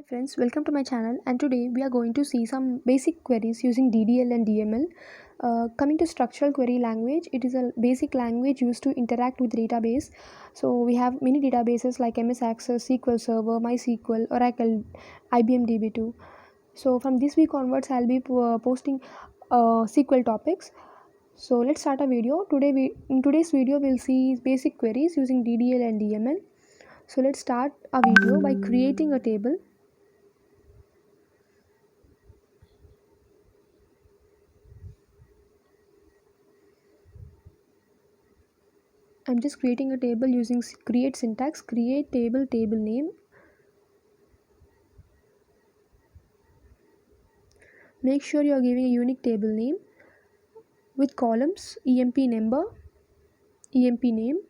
Friends, welcome to my channel, and today we are going to see some basic queries using DDL and DML. Coming to structural query language, it is a basic language used to interact with database. So we have many databases like MS Access, SQL Server, MySQL, Oracle, IBM DB2. So from this week onwards, I'll be posting SQL topics. So let's start a video. In today's video we'll see basic queries using DDL and DML. So let's start a video by creating a table. I'm just creating a table using create syntax, create table, table name. Make sure you are giving a unique table name with columns, emp number, emp name,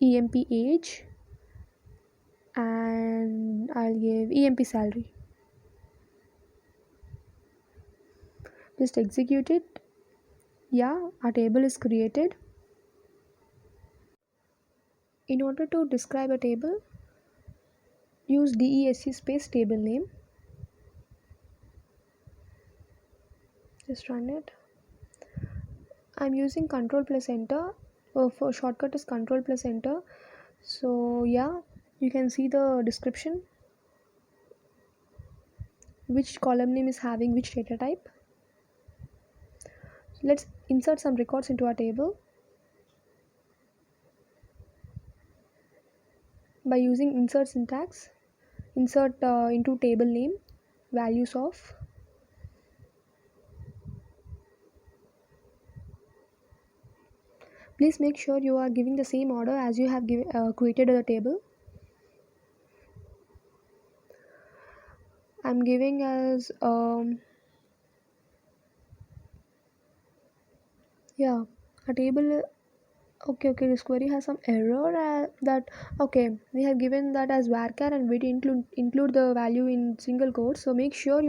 emp age, and I'll give emp salary. Just execute it. Yeah, our table is created. In order to describe a table, use desc space table name. Just run it. I'm using control plus enter. For shortcut is control plus enter. So yeah, you can see the description, which column name is having which data type. Let's insert some records into our table by using insert syntax. Insert into table name values of please make sure you are giving the same order as you have created the table. I'm giving as yeah, a table. Okay, this query has some error that okay, we have given that as varchar and we include the value in single quotes. So make sure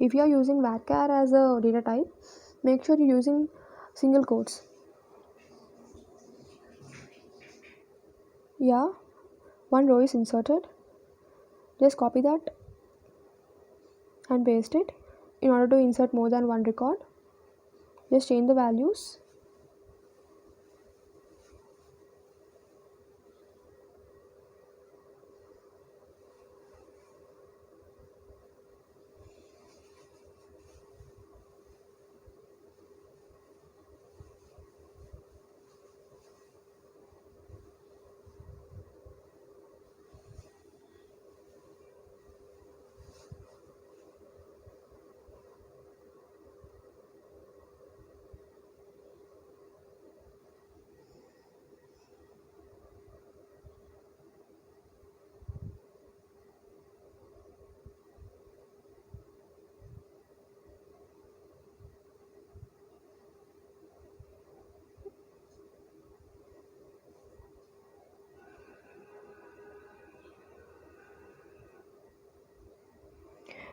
if you are using varchar as a data type, make sure you're using single quotes. Yeah, one row is inserted. Just copy that and paste it. In order to insert more than one record, just change the values.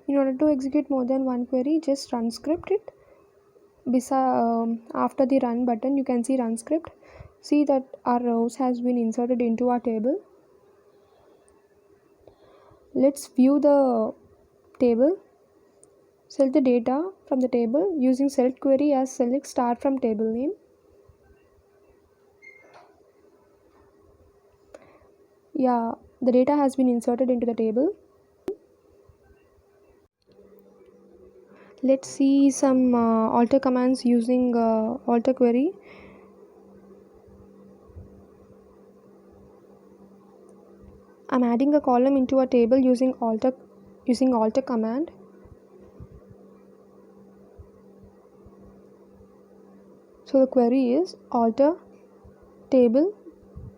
In order to execute more than one query, just run script it. After the run button, you can see run script. See that our rows has been inserted into our table. Let's view the table. Select the data from the table using select query as select star from table name. Yeah, the data has been inserted into the table. Let's see some alter commands using alter query. I'm adding a column into a table using alter command. So the query is alter table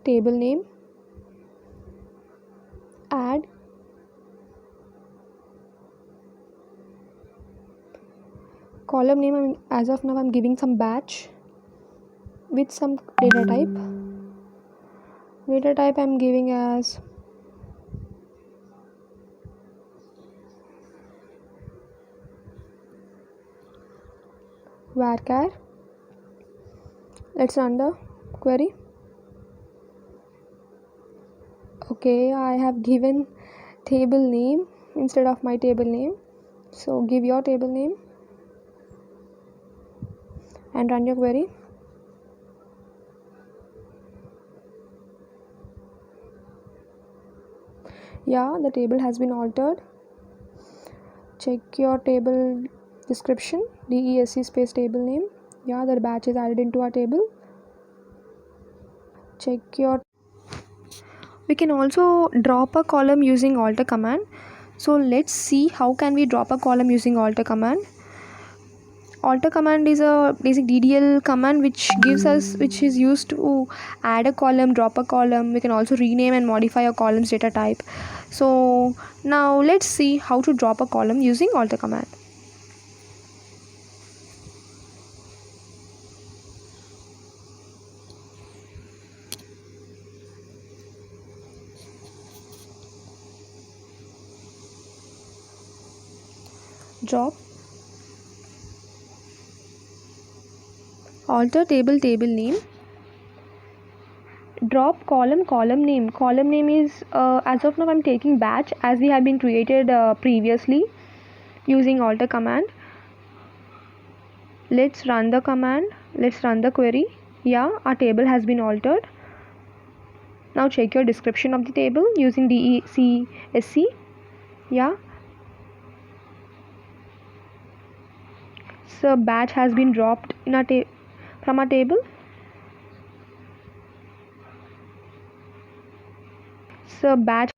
name, add column name. As of now I'm giving some batch with some data type. I'm giving as varchar. Let's run the query. Okay, I have given table name instead of my table name, so give your table name and run your query. Yeah, the table has been altered. Check your table description, DESC space table name. Yeah, the batch is added into our table. Check your. We can also drop a column using alter command. So let's see how can we drop a column using alter command. Alter command is a basic DDL command which is used to add a column, drop a column. We can also rename and modify a column's data type. So now let's see how to drop a column using alter command. Drop alter table name. Drop column name. Column name is as of now I'm taking batch as we have been created previously using alter command. Let's run the command. Let's run the query. Yeah, our table has been altered. Now check your description of the table using DECSC. Yeah, so batch has been dropped in our from our table. So batch.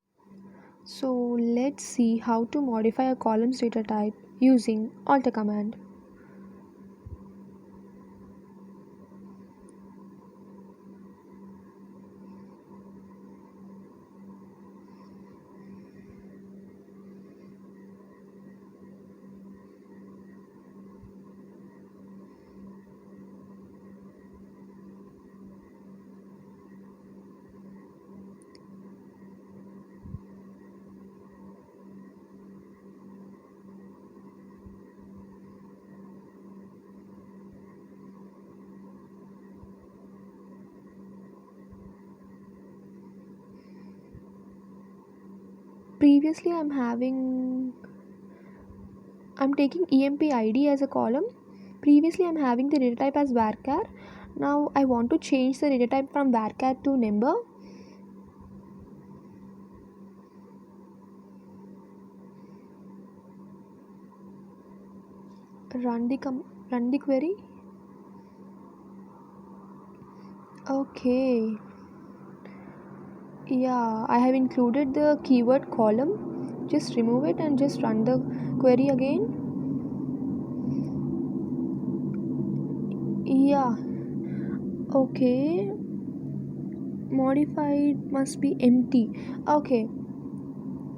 So let's see how to modify a column's data type using alter command. Previously I'm taking EMP ID as a column. Previously I'm having the data type as varchar. Now I want to change the data type from varchar to number. Run the query. Okay. Yeah, I have included the keyword column. Just remove it and just run the query again. Yeah. Okay. Modified must be empty. Okay.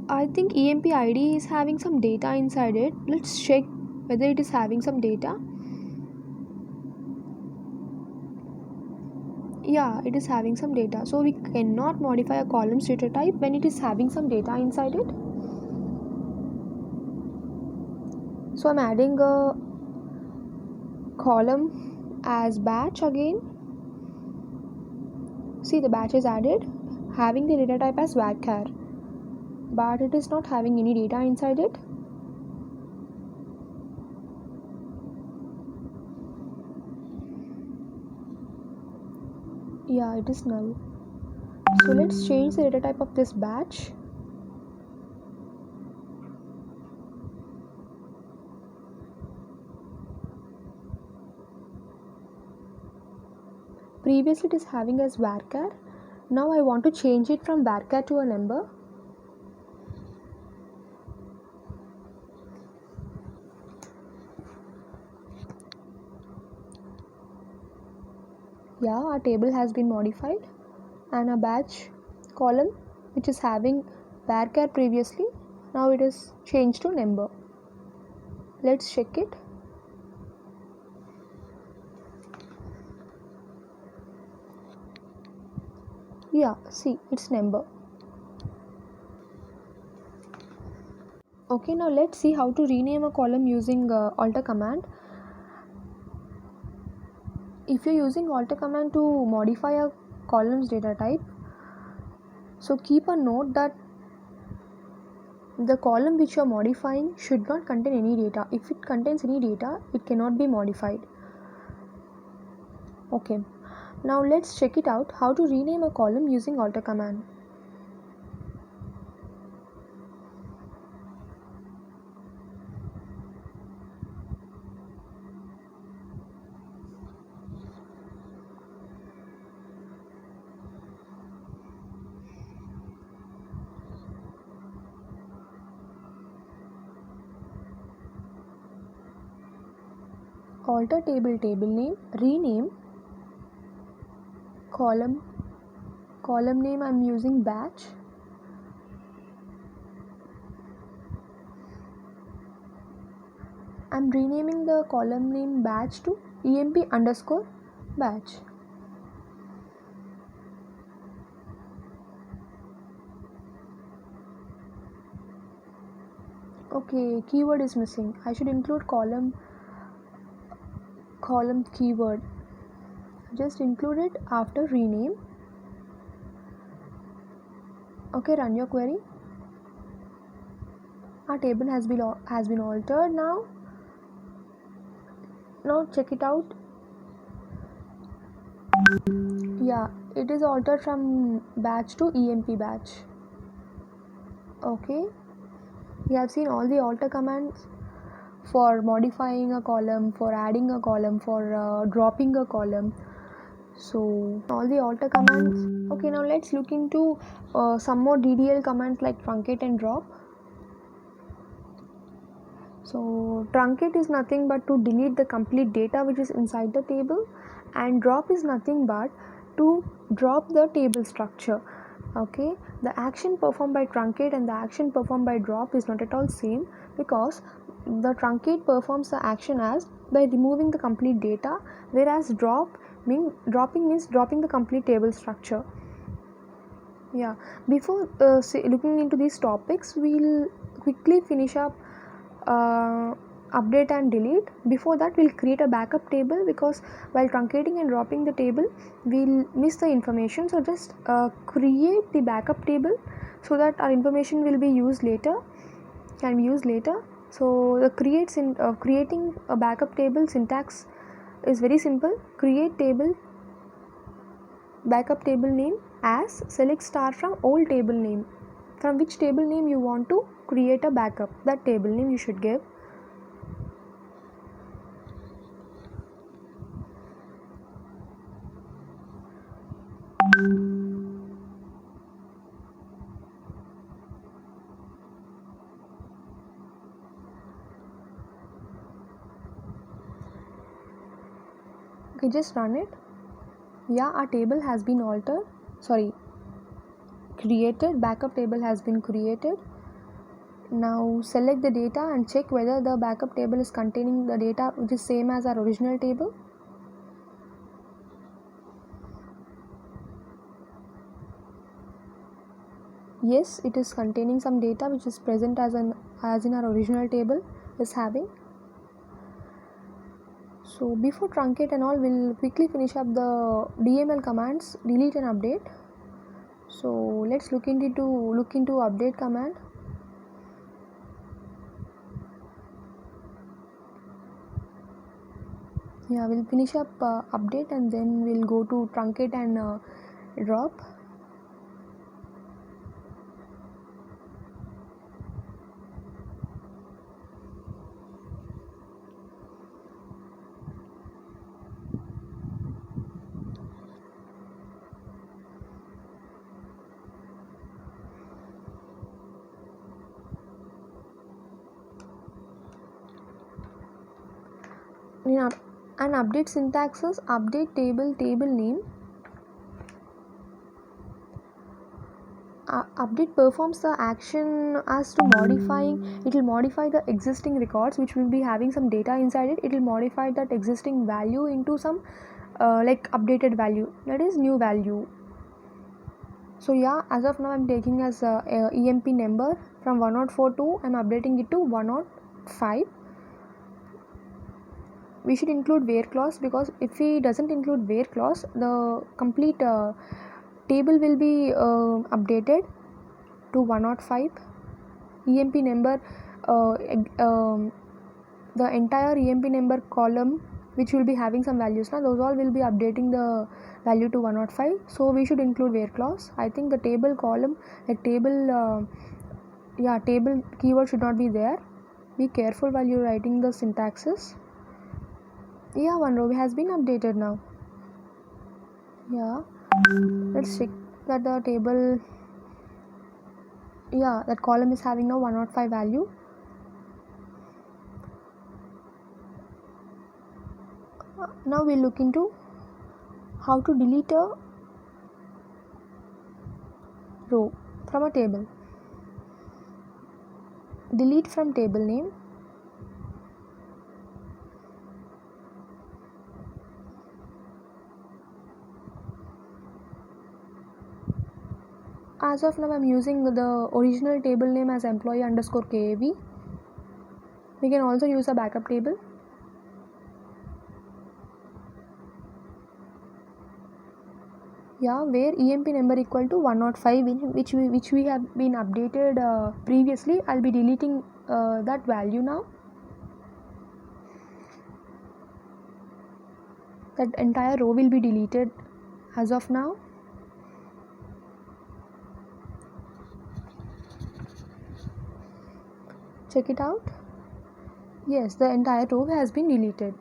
I think EMP ID is having some data inside it. Let's check whether it is having some data. Yeah, it is having some data. So we cannot modify a column's data type when it is having some data inside it. So I'm adding a column as batch again. See, the batch is added having the data type as varchar, but it is not having any data inside it. Yeah, it is null. So let's change the data type of this batch. Previously it is having as varchar. Now I want to change it from varchar to a number. Yeah, our table has been modified and a batch column which is having varchar previously, now it is changed to number. Let's check it. Yeah, see, it's number. Okay, now let's see how to rename a column using alter command. If you're using alter command to modify a column's data type, So keep a note that the column which you are modifying should not contain any data. If it contains any data, it cannot be modified. Okay, now let's check it out how to rename a column using alter command. Alter table name, rename column name I'm using batch. I'm renaming the column name batch to emp underscore batch. Okay, keyword is missing. I should include column keyword. Just include it after rename. Okay, run your query. Our table has been altered now. Now check it out. Yeah, it is altered from batch to emp batch. Okay, we have seen all the alter commands for modifying a column, for adding a column, for dropping a column. So all the alter commands. Okay, now let's look into some more DDL commands like truncate and drop. So truncate is nothing but to delete the complete data which is inside the table, and drop is nothing but to drop the table structure. Okay, the action performed by truncate and the action performed by drop is not at all same, because the truncate performs the action as by removing the complete data, whereas dropping means dropping the complete table structure. Yeah, before looking into these topics, we'll quickly finish up update and delete. Before that, we'll create a backup table, because while truncating and dropping the table, we'll miss the information. So just create the backup table so that our information will be used later, can be used later. So the creating a backup table syntax is very simple. Create table backup table name as select star from old table name. From which table name you want to create a backup, that table name you should give. Okay, just run it. Yeah, our table has been created. Backup table has been created. Now select the data and check whether the backup table is containing the data which is same as our original table. Yes, it is containing some data which is present as in our original table is having. So before truncate and all, we'll quickly finish up the DML commands, delete and update. So let's look into update command. Yeah, we'll finish up update and then we'll go to truncate and drop. Yeah, and update syntax is update table name. Update performs the action as to modifying. It will modify the existing records which will be having some data inside it. It will modify that existing value into some like updated value, that is new value. So yeah, as of now I'm taking as a EMP number from 1042, I'm updating it to 105. We should include where clause, because if we doesn't include where clause, the complete table will be updated to 105. EMP number, the entire EMP number column which will be having some values now, those all will be updating the value to 105. So we should include where clause. I think the table column, like table table keyword should not be there. Be careful while you're writing the syntaxes. Yeah, one row has been updated now. Yeah, let's check that the table, yeah, that column is having now 105 value. Now we'll look into how to delete a row from a table. Delete from table name. As of now, I'm using the original table name as employee underscore KAV. We can also use a backup table. Yeah, where EMP number equal to 105, which we have been updated previously. I'll be deleting that value now. That entire row will be deleted as of now. Check it out. Yes, the entire row has been deleted.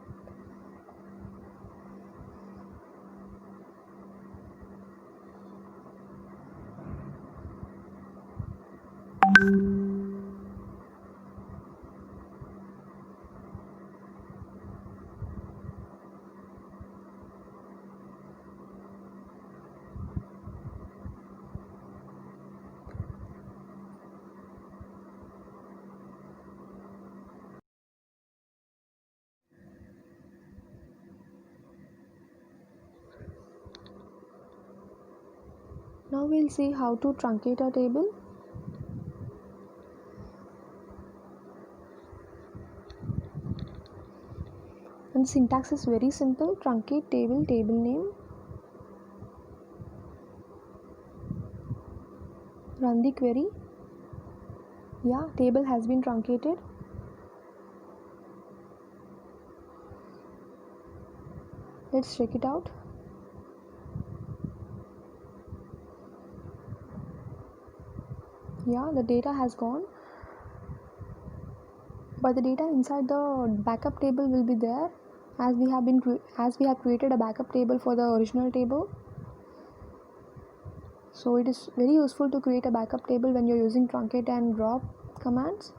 Now we'll see how to truncate a table. And the syntax is very simple. Truncate table, table name. Run the query. Yeah, table has been truncated. Let's check it out. Yeah, the data has gone, but the data inside the backup table will be there, as we have created a backup table for the original table. So it is very useful to create a backup table when you're using truncate and drop commands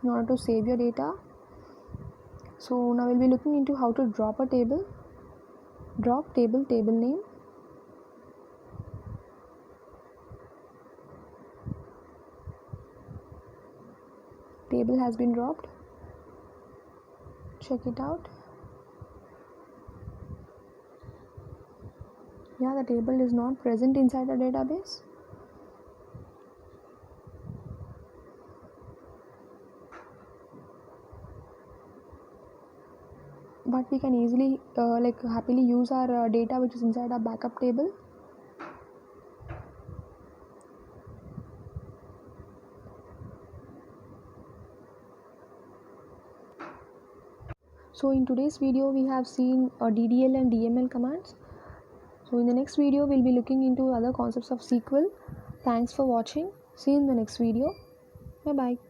in order to save your data. So now we'll be looking into how to drop a table. Drop table, table name. Table has been dropped. Check it out. Yeah, the table is not present inside the database. But we can easily happily use our data which is inside our backup table. So in today's video we have seen DDL and DML commands. So in the next video we'll be looking into other concepts of SQL. Thanks for watching. See you in the next video. Bye bye.